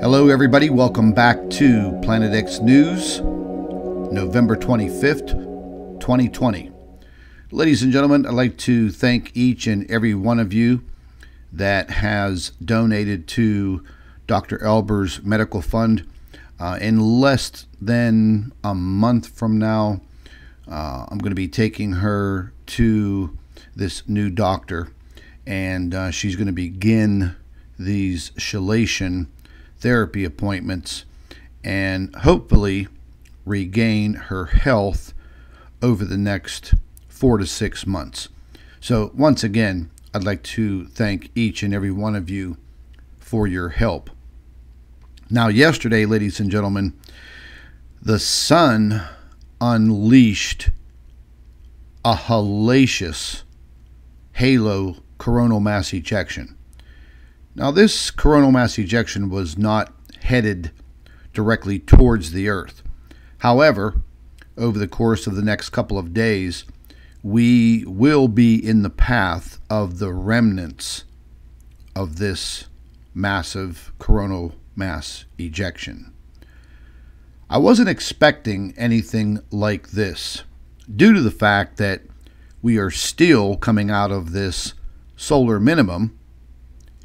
Hello everybody, welcome back to Planet X News, November 25th, 2020. Ladies and gentlemen, I'd like to thank each and every one of you that has donated to Dr. Albers' medical fund. In less than a month from now, I'm going to be taking her to this new doctor, and she's going to begin these chelation therapy appointments and hopefully regain her health over the next 4 to 6 months. So once again, I'd like to thank each and every one of you for your help. Now, yesterday, ladies and gentlemen, the sun unleashed a hellacious halo coronal mass ejection. Now, this coronal mass ejection was not headed directly towards the Earth. However, over the course of the next couple of days, we will be in the path of the remnants of this massive coronal mass ejection. I wasn't expecting anything like this due to the fact that we are still coming out of this solar minimum,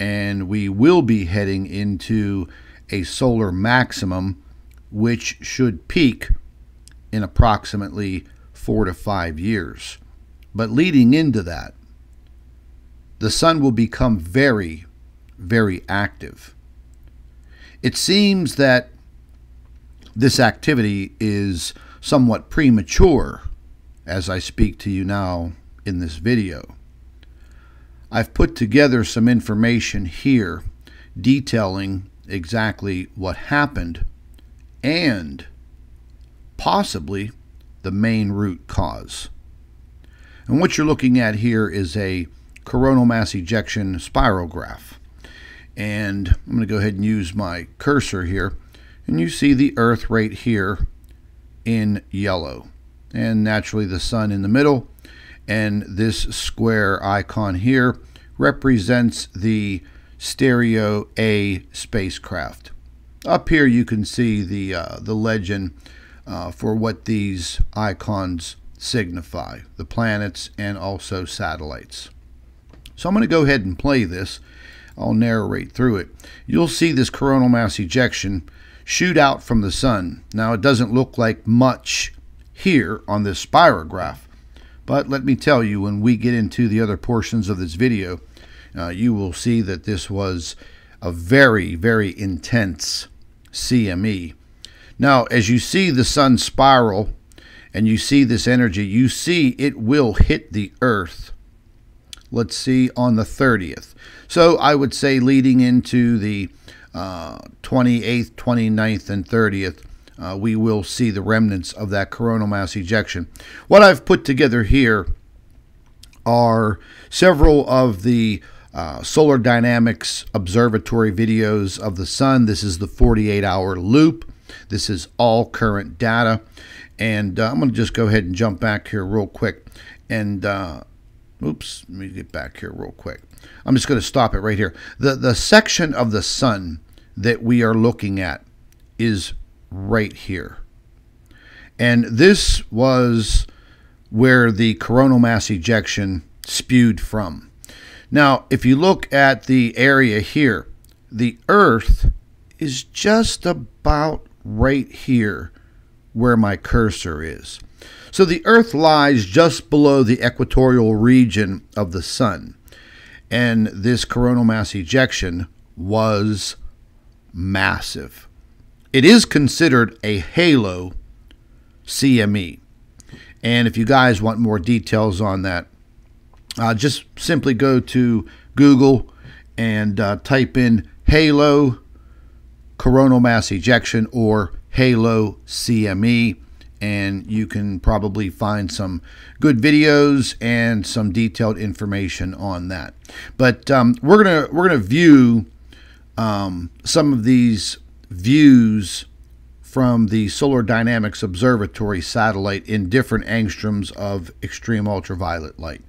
and we will be heading into a solar maximum, which should peak in approximately 4 to 5 years. But leading into that, the sun will become very, very active. It seems that this activity is somewhat premature as I speak to you now in this video. I've put together some information here detailing exactly what happened and possibly the main root cause. And what you're looking at here is a coronal mass ejection spirograph. And I'm going to go ahead and use my cursor here. And you see the Earth right here in yellow. And naturally the sun in the middle. And this square icon here represents the Stereo A spacecraft. Up here you can see the legend for what these icons signify, the planets and also satellites. So I'm going to go ahead and play this. I'll narrate through it. You'll see this coronal mass ejection shoot out from the sun. Now, it doesn't look like much here on this spirograph, but let me tell you, when we get into the other portions of this video, you will see that this was a very, very intense CME. Now, as you see the sun spiral and you see this energy, you see it will hit the Earth. Let's see, on the 30th. So I would say leading into the 28th, 29th, and 30th, we will see the remnants of that coronal mass ejection. What I've put together here are several of the solar dynamics observatory videos of the sun. This is the 48-hour loop. This is all current data. And I'm going to just go ahead and jump back here real quick. And, oops, let me get back here real quick. I'm just going to stop it right here. The section of the sun that we are looking at is right here. And this was where the coronal mass ejection spewed from. Now, if you look at the area here, the Earth is just about right here where my cursor is. So the Earth lies just below the equatorial region of the sun. And this coronal mass ejection was massive. It is considered a halo CME. And if you guys want more details on that, just simply go to Google and type in halo coronal mass ejection or halo CME, and you can probably find some good videos and some detailed information on that. But we're gonna view some of these views from the Solar Dynamics Observatory satellite in different angstroms of extreme ultraviolet light.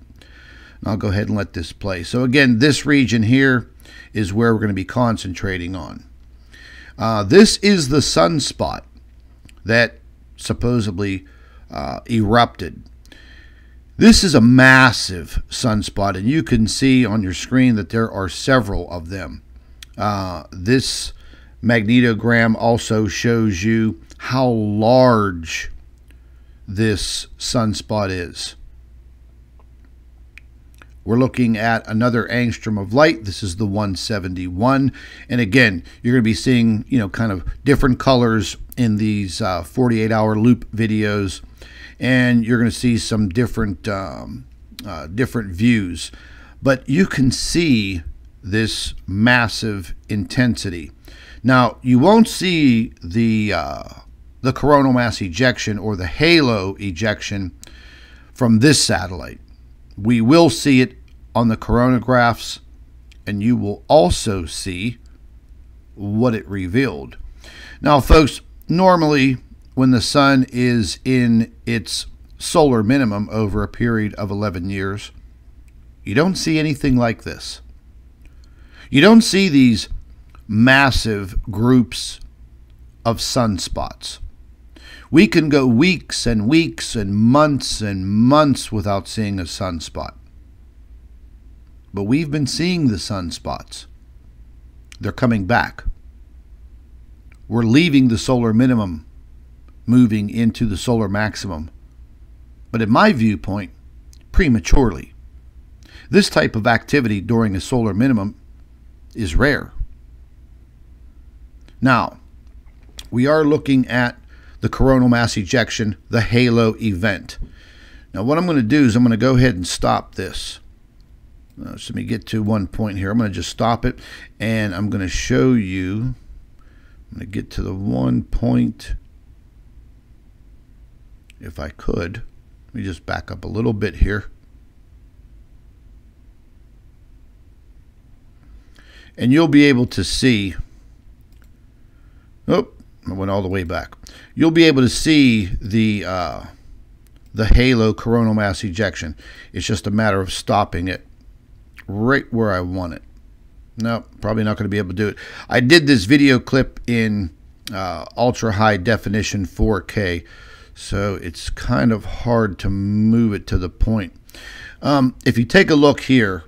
And I'll go ahead and let this play. So again, this region here is where we're going to be concentrating on. This is the sunspot that supposedly erupted. This is a massive sunspot, and you can see on your screen that there are several of them. This magnetogram also shows you how large this sunspot is. We're looking at another angstrom of light. This is the 171. And again, you're going to be seeing, kind of different colors in these 48-hour loop videos. And you're going to see some different views. But you can see this massive intensity. Now, you won't see the coronal mass ejection or the halo ejection from this satellite. We will see it on the coronagraphs, and you will also see what it revealed. Now, folks, normally when the sun is in its solar minimum over a period of 11 years, you don't see anything like this. You don't see these massive groups of sunspots. We can go weeks and weeks and months without seeing a sunspot. But we've been seeing the sunspots. They're coming back. We're leaving the solar minimum, moving into the solar maximum. But in my viewpoint, prematurely. This type of activity during a solar minimum is rare. Now, we are looking at the coronal mass ejection, the halo event. Now, what I'm going to do is I'm going to go ahead and stop this. So let me get to one point here. I'm going to just stop it, and I'm going to show you. I'm going to get to the one point. If I could, let me just back up a little bit here. And you'll be able to see. Oh, I went all the way back. You'll be able to see the halo coronal mass ejection. It's just a matter of stopping it right where I want it. No, probably not going to be able to do it. I did this video clip in ultra high definition 4K, so it's kind of hard to move it to the point. If you take a look here,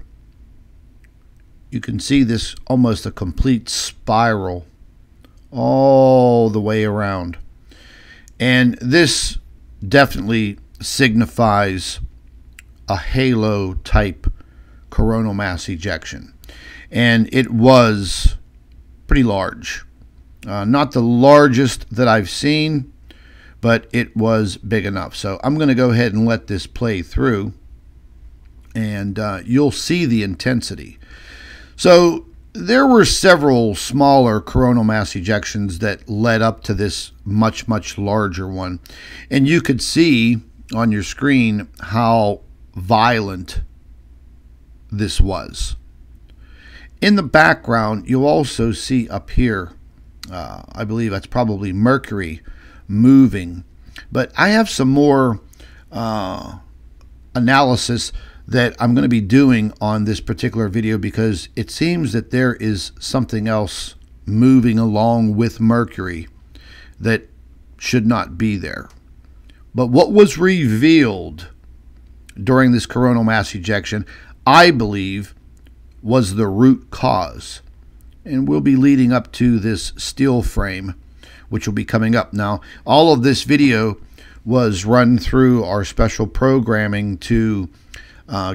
you can see this almost a complete spiral all the way around. And this definitely signifies a halo type coronal mass ejection. And it was pretty large. Not the largest that I've seen, but it was big enough. So I'm going to go ahead and let this play through, and you'll see the intensity. So there were several smaller coronal mass ejections that led up to this much larger one. And you could see on your screen how violent this was. In the background, you'll also see up here, I believe that's probably Mercury moving. But I have some more analysis that I'm going to be doing on this particular video, because it seems that there is something else moving along with Mercury that should not be there. But what was revealed during this coronal mass ejection, I believe, was the root cause, and will be leading up to this steel frame, which will be coming up. Now, all of this video was run through our special programming to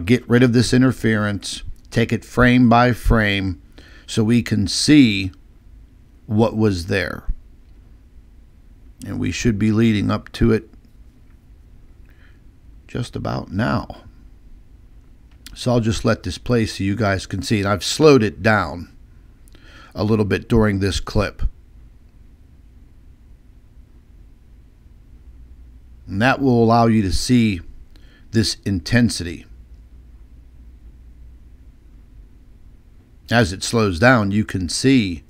get rid of this interference, take it frame by frame, so we can see what was there. And we should be leading up to it just about now. So I'll just let this play so you guys can see. And I've slowed it down a little bit during this clip. And that will allow you to see this intensity. As it slows down, you can see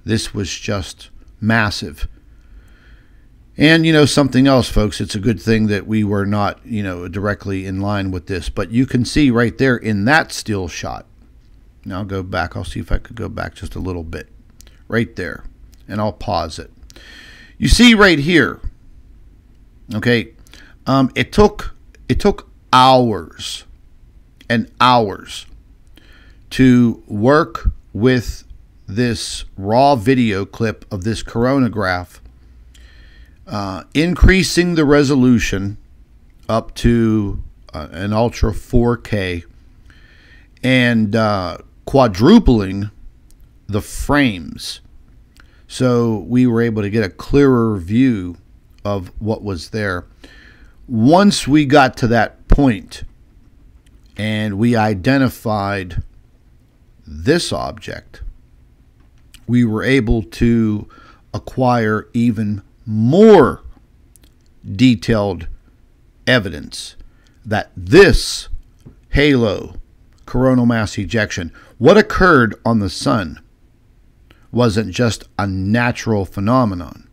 this was just massive. And, something else, folks, it's a good thing that we were not, directly in line with this. But you can see right there in that still shot. Now I'll go back. I'll see if I could go back just a little bit. right there, and I'll pause it. You see right here, okay, it took hours and hours to work with this raw video clip of this coronagraph, increasing the resolution up to an ultra 4K and quadrupling the frames. So we were able to get a clearer view of what was there. Once we got to that point and we identified this object, we were able to acquire even more detailed evidence that this halo coronal mass ejection, what occurred on the sun, wasn't just a natural phenomenon.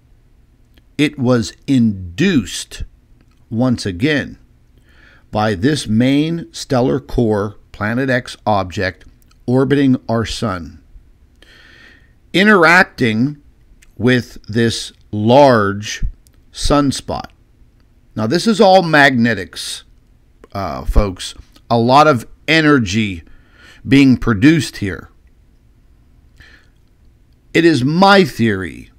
It was induced once again by this main stellar core Planet X object orbiting our sun, interacting with this large sunspot. Now, this is all magnetics, folks. A lot of energy being produced here. It is my theory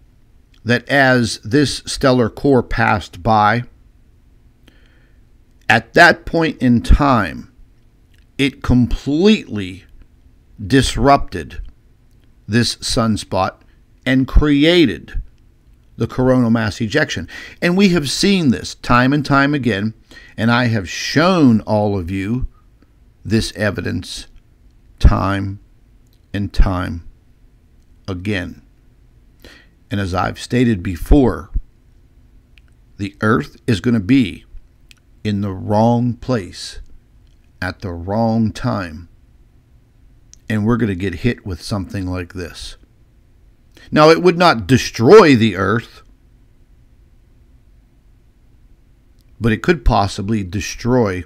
that as this stellar core passed by, at that point in time, it completely disrupted this sunspot and created the coronal mass ejection. And we have seen this time and time again, and I have shown all of you this evidence time and time again. And as I've stated before, the Earth is going to be in the wrong place at the wrong time, and we're going to get hit with something like this. Now, it would not destroy the Earth, but it could possibly destroy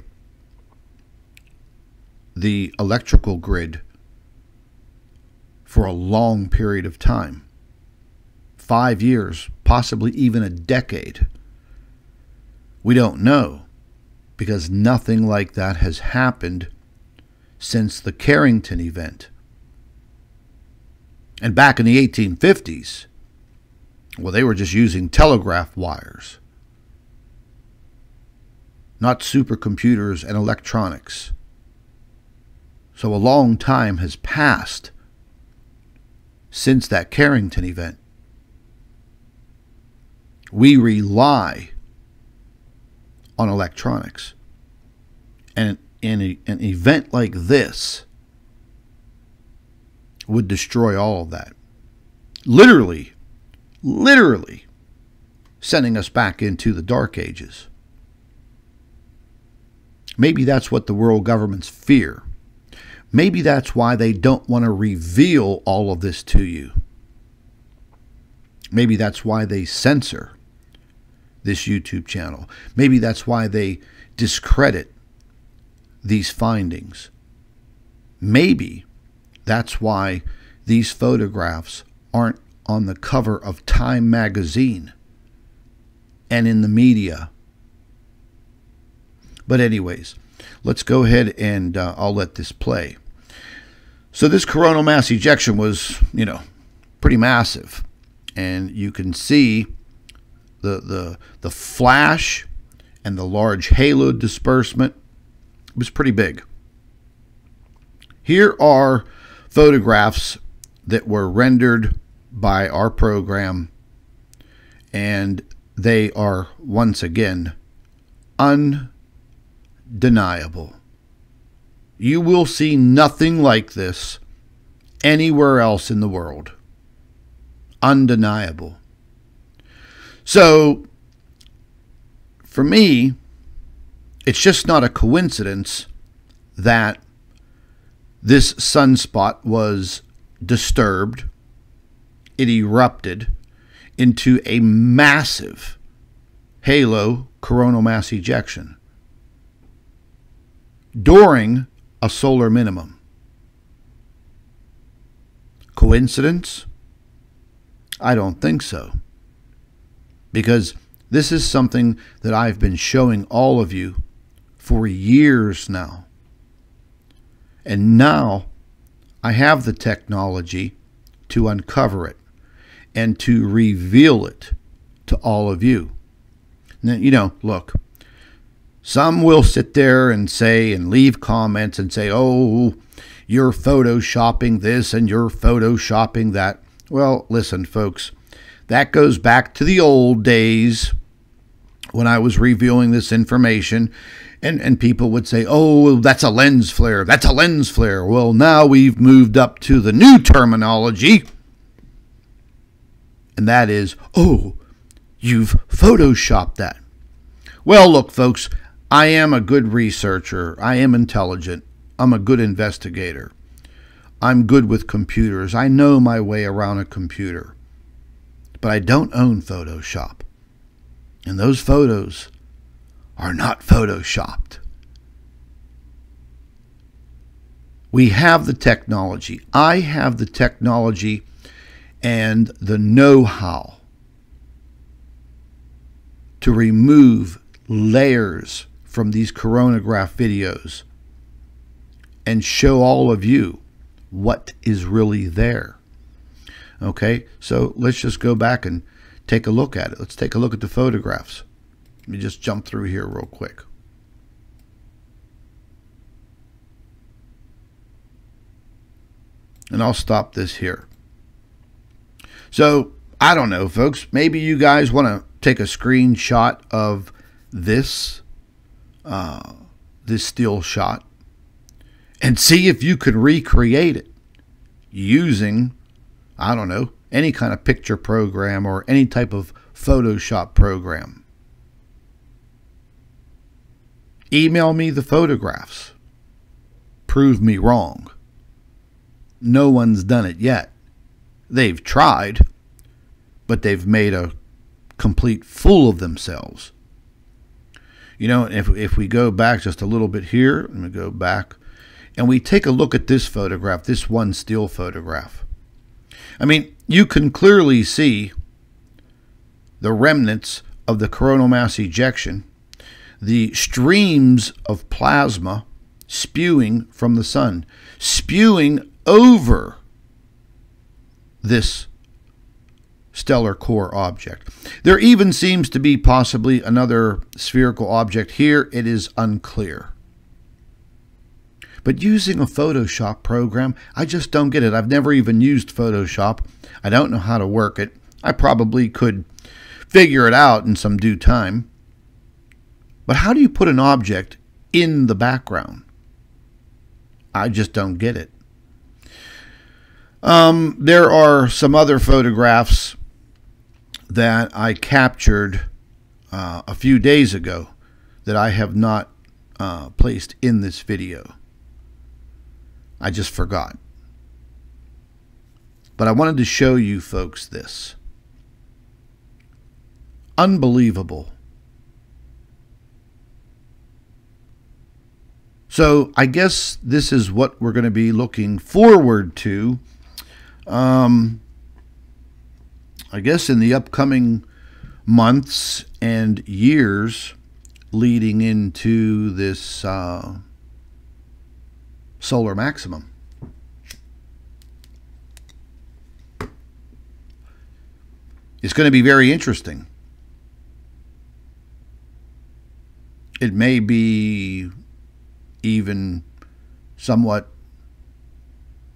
the electrical grid for a long period of time. 5 years, possibly even a decade. We don't know, because nothing like that has happened since the Carrington event. And back in the 1850s, well, they were just using telegraph wires, not supercomputers and electronics. So a long time has passed since that Carrington event. We rely on electronics. And an event like this would destroy all of that. Literally sending us back into the dark ages. Maybe that's what the world governments fear. Maybe that's why they don't want to reveal all of this to you. Maybe that's why they censor this YouTube channel. Maybe that's why they discredit these findings. Maybe that's why these photographs aren't on the cover of Time magazine and in the media. But anyways, let's go ahead and I'll let this play. So this coronal mass ejection was, pretty massive. And you can see the flash and the large halo disbursement. It was pretty big. Here are photographs that were rendered by our program, and they are once again undeniable. You will see nothing like this anywhere else in the world. Undeniable. So, for me, it's just not a coincidence that this sunspot was disturbed. It erupted into a massive halo coronal mass ejection during a solar minimum. Coincidence? I don't think so. Because this is something that I've been showing all of you for years now. And now I have the technology to uncover it and to reveal it to all of you. Now, you know, look, some will sit there and say and leave comments and say, oh, you're photoshopping this and you're photoshopping that. Well, listen, folks, that goes back to the old days when I was revealing this information, and people would say, oh, that's a lens flare. That's a lens flare. Well, now we've moved up to the new terminology, and that is, oh, you've photoshopped that. Well, look, folks, I am a good researcher. I am intelligent. I'm a good investigator. I'm good with computers. I know my way around a computer. But I don't own Photoshop. And those photos are not photoshopped. We have the technology. I have the technology and the know-how to remove layers from these coronagraph videos and show all of you what is really there. Okay, so let's just go back and take a look at it. Let's take a look at the photographs. Let me just jump through here real quick. And I'll stop this here. So, I don't know, folks. Maybe you guys want to take a screenshot of this, this still shot and see if you could recreate it using, I don't know, any kind of picture program or any type of Photoshop program. Email me the photographs. Prove me wrong. No one's done it yet. They've tried, but they've made a complete fool of themselves. You know, if we go back just a little bit here, let me go back, and we take a look at this photograph, this one still photograph. I mean, you can clearly see the remnants of the coronal mass ejection, the streams of plasma spewing from the sun, spewing over this stellar core object. There even seems to be possibly another spherical object here. It is unclear. But using a Photoshop program, I just don't get it. I've never even used Photoshop. I don't know how to work it. I probably could figure it out in some due time. But how do you put an object in the background? I just don't get it. There are some other photographs that I captured a few days ago that I have not placed in this video. I just forgot. But I wanted to show you folks this. Unbelievable. So I guess this is what we're going to be looking forward to. I guess in the upcoming months and years leading into this solar maximum. It's going to be very interesting. It may be even somewhat,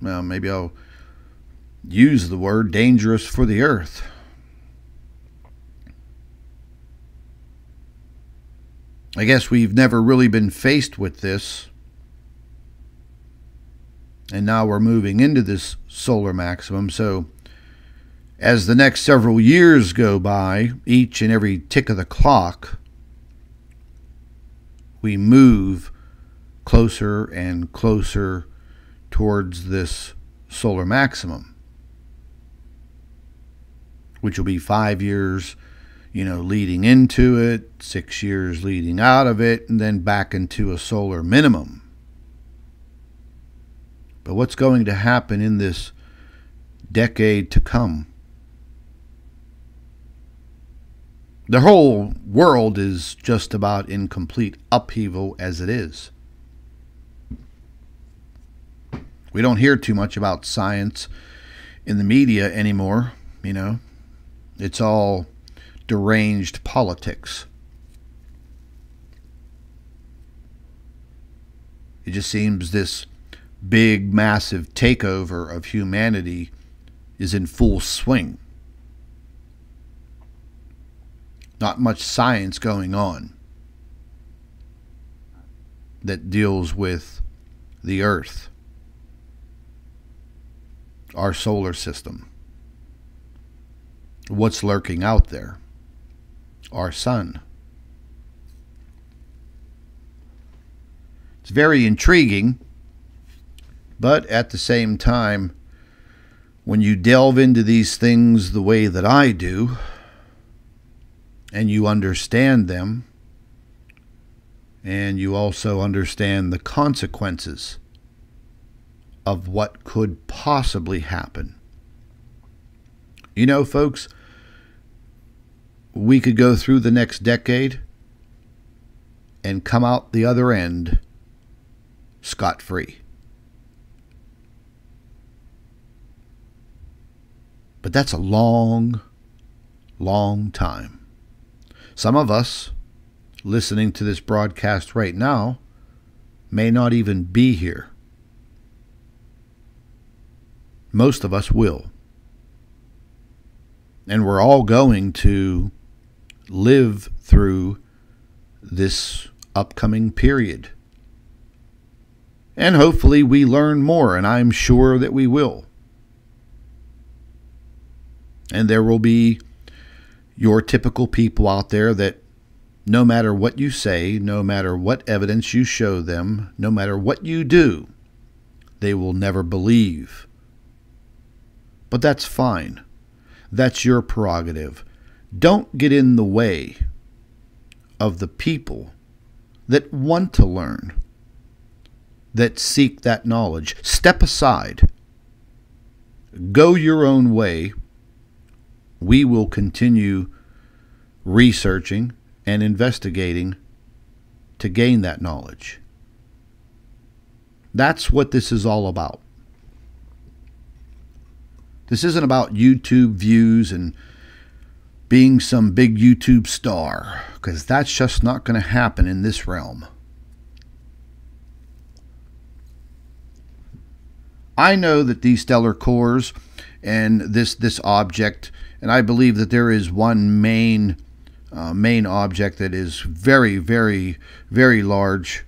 well, maybe I'll use the word dangerous for the earth. I guess we've never really been faced with this. And now we're moving into this solar maximum. So as the next several years go by, each and every tick of the clock, we move closer and closer towards this solar maximum, which will be 5 years, leading into it, 6 years leading out of it, and then back into a solar minimum. But what's going to happen in this decade to come? The whole world is just about in complete upheaval as it is. We don't hear too much about science in the media anymore, you know. It's all deranged politics. It just seems this big, massive takeover of humanity is in full swing. Not much science going on that deals with the Earth, our solar system, what's lurking out there, our sun. It's very intriguing, but at the same time, when you delve into these things the way that I do, and you understand them, and you also understand the consequences of what could possibly happen. You know, folks, we could go through the next decade and come out the other end scot-free. But that's a long, long time. Some of us listening to this broadcast right now may not even be here. Most of us will. And we're all going to live through this upcoming period. And hopefully we learn more, and I'm sure that we will. And there will be your typical people out there that no matter what you say, no matter what evidence you show them, no matter what you do, they will never believe. But that's fine. That's your prerogative. Don't get in the way of the people that want to learn, that seek that knowledge. Step aside. Go your own way. We will continue researching and investigating to gain that knowledge. That's what this is all about. This isn't about YouTube views and being some big YouTube star, because that's just not going to happen in this realm. I know that these stellar cores and this object, and I believe that there is one main object that is very, very, very large.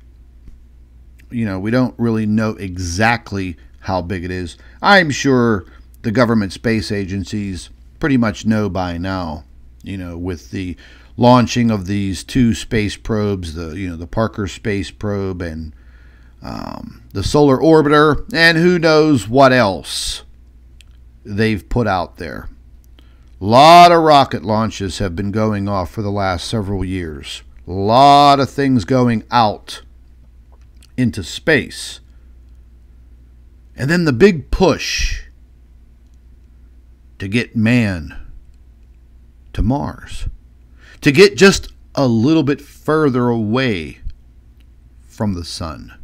You know, we don't really know exactly how big it is. I'm sure the government space agencies pretty much know by now, you know, with the launching of these two space probes, the Parker space probe and the solar orbiter, and who knows what else they've put out there. A lot of rocket launches have been going off for the last several years. A lot of things going out into space. And then the big push to get man to Mars. To get just a little bit further away from the sun.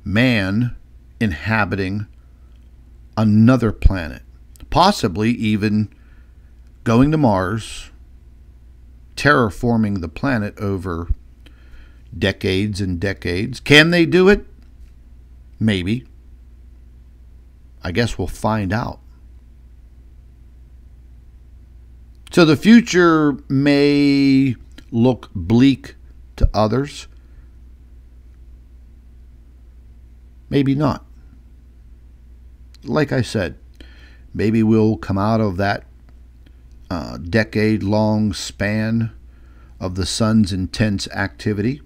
Man inhabiting another planet. Possibly even going to Mars, terraforming the planet over decades and decades. Can they do it? Maybe. I guess we'll find out. So the future may look bleak to others. Maybe not. Like I said, maybe we'll come out of that decade-long span of the sun's intense activity,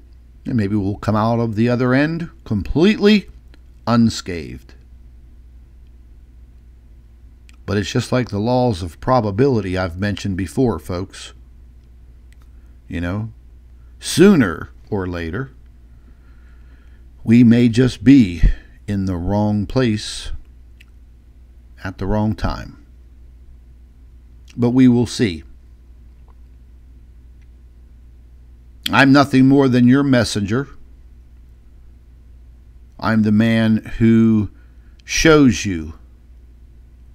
and maybe we'll come out of the other end completely unscathed. But it's just like the laws of probability I've mentioned before, folks. You know, sooner or later, we may just be in the wrong place at the wrong time. But we will see. I'm nothing more than your messenger. I'm the man who shows you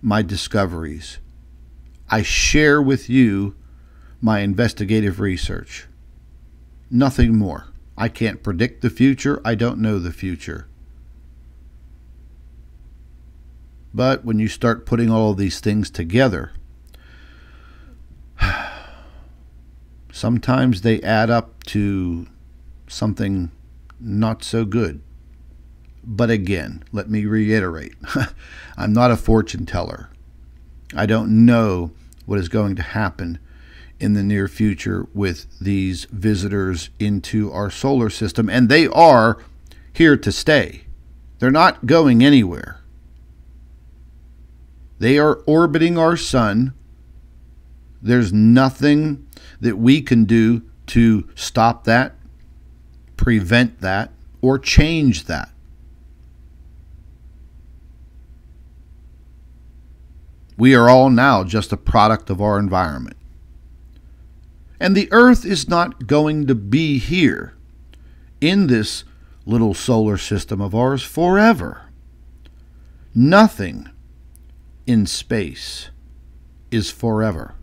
my discoveries. I share with you my investigative research. Nothing more. I can't predict the future. I don't know the future. But when you start putting all of these things together, sometimes they add up to something not so good. But again, let me reiterate, I'm not a fortune teller. I don't know what is going to happen in the near future with these visitors into our solar system, and they are here to stay. They're not going anywhere. They are orbiting our sun. There's nothing that we can do to stop that, prevent that, or change that. We are all now just a product of our environment. And the Earth is not going to be here in this little solar system of ours forever. Nothing in space is forever.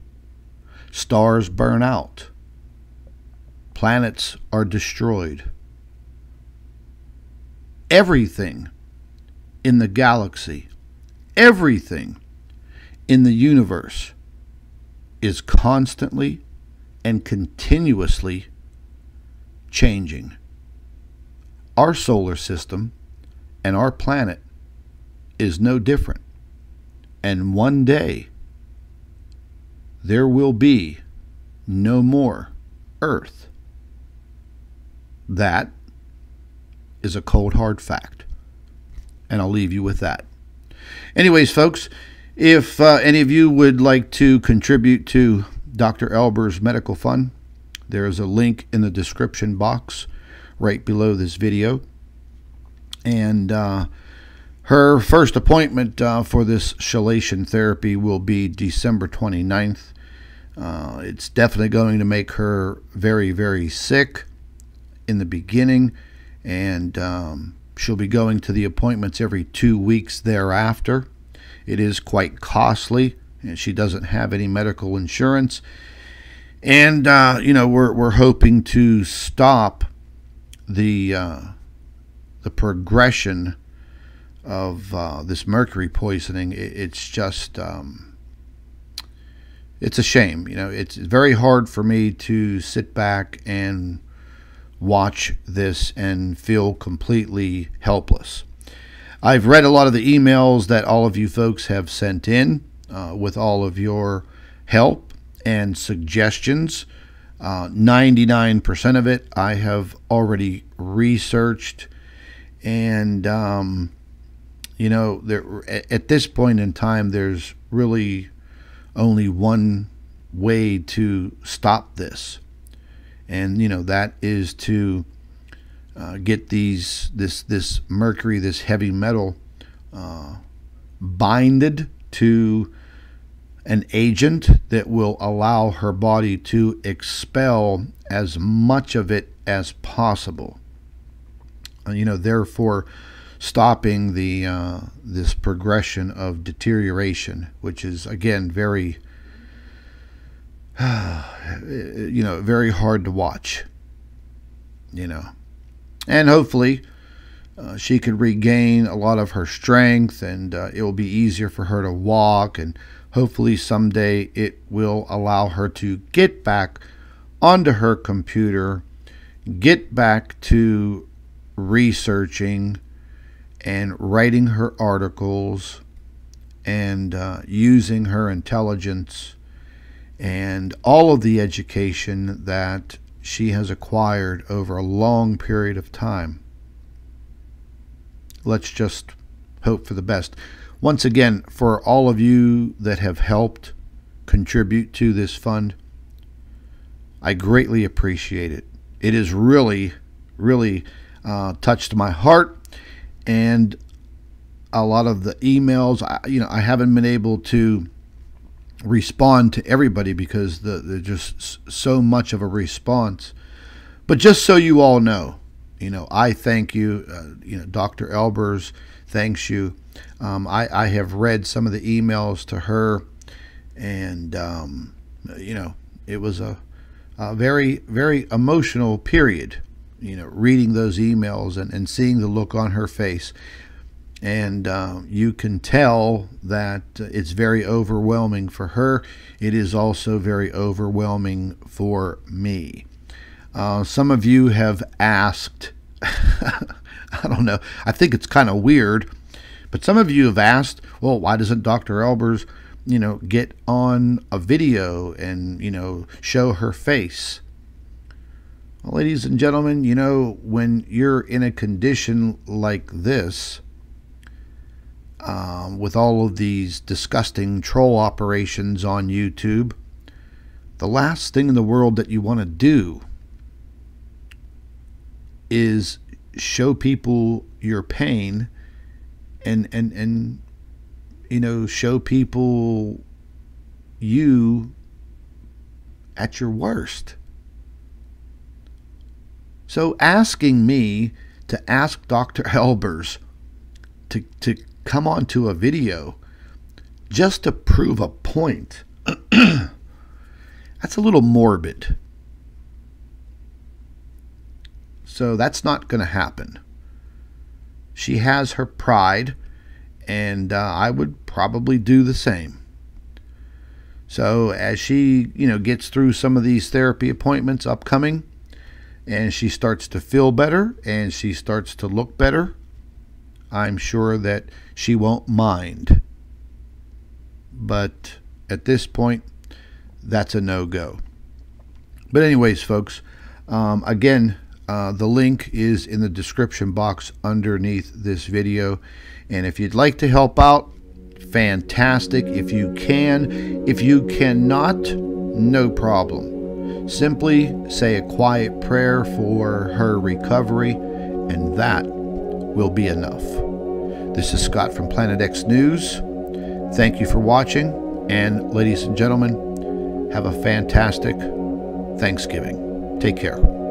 Stars burn out. Planets are destroyed. Everything in the galaxy, everything in the universe is constantly and continuously changing. Our solar system and our planet is no different. And one day, there will be no more Earth. That is a cold, hard fact. And I'll leave you with that. Anyways, folks, if any of you would like to contribute to Dr. Albers' Medical Fund, there is a link in the description box right below this video. And her first appointment for this chelation therapy will be December 29th. It's definitely going to make her very, very sick in the beginning, and she'll be going to the appointments every 2 weeks thereafter. It is quite costly, and she doesn't have any medical insurance. And you know, we're hoping to stop the progression of this mercury poisoning. It's just it's a shame. You know, it's very hard for me to sit back and watch this and feel completely helpless. I've read a lot of the emails that all of you folks have sent in with all of your help and suggestions. 99% of it I have already researched, and you know, at this point in time, there's really only one way to stop this, and you know, that is to get this mercury, this heavy metal, binded to an agent that will allow her body to expel as much of it as possible. You know, therefore stopping the this progression of deterioration, which is again very you know, very hard to watch. You know. And hopefully she could regain a lot of her strength, and it will be easier for her to walk, and hopefully someday it will allow her to get back onto her computer, get back to researching and writing her articles, and using her intelligence and all of the education that she has acquired over a long period of time. Let's just hope for the best. Once again, for all of you that have helped contribute to this fund, I greatly appreciate it. It has really, really touched my heart, and a lot of the emails, I haven't been able to respond to everybody because there's just so much of a response. But just so you all know, I thank you. Dr. Albers thanks you. I have read some of the emails to her, and it was a very, very emotional period. Reading those emails and seeing the look on her face, and you can tell that it's very overwhelming for her. It is also very overwhelming for me. Some of you have asked, I don't know, I think it's kind of weird, but some of you have asked, well, why doesn't Dr. Albers, get on a video and, show her face? Well, ladies and gentlemen, when you're in a condition like this, with all of these disgusting troll operations on YouTube, the last thing in the world that you want to do is show people your pain and show people you at your worst. So asking me to ask Dr. Albers to come onto a video just to prove a point, that's a little morbid. So that's not going to happen. She has her pride, and I would probably do the same. So as she, gets through some of these therapy appointments upcoming, and she starts to feel better, and she starts to look better, I'm sure that she won't mind. But at this point, that's a no-go. But anyways, folks, again, the link is in the description box underneath this video. And if you'd like to help out, fantastic. If you can. If you cannot, no problem. Simply say a quiet prayer for her recovery, and that will be enough. This is Scott from Planet X News. Thank you for watching, and ladies and gentlemen, have a fantastic Thanksgiving. Take care.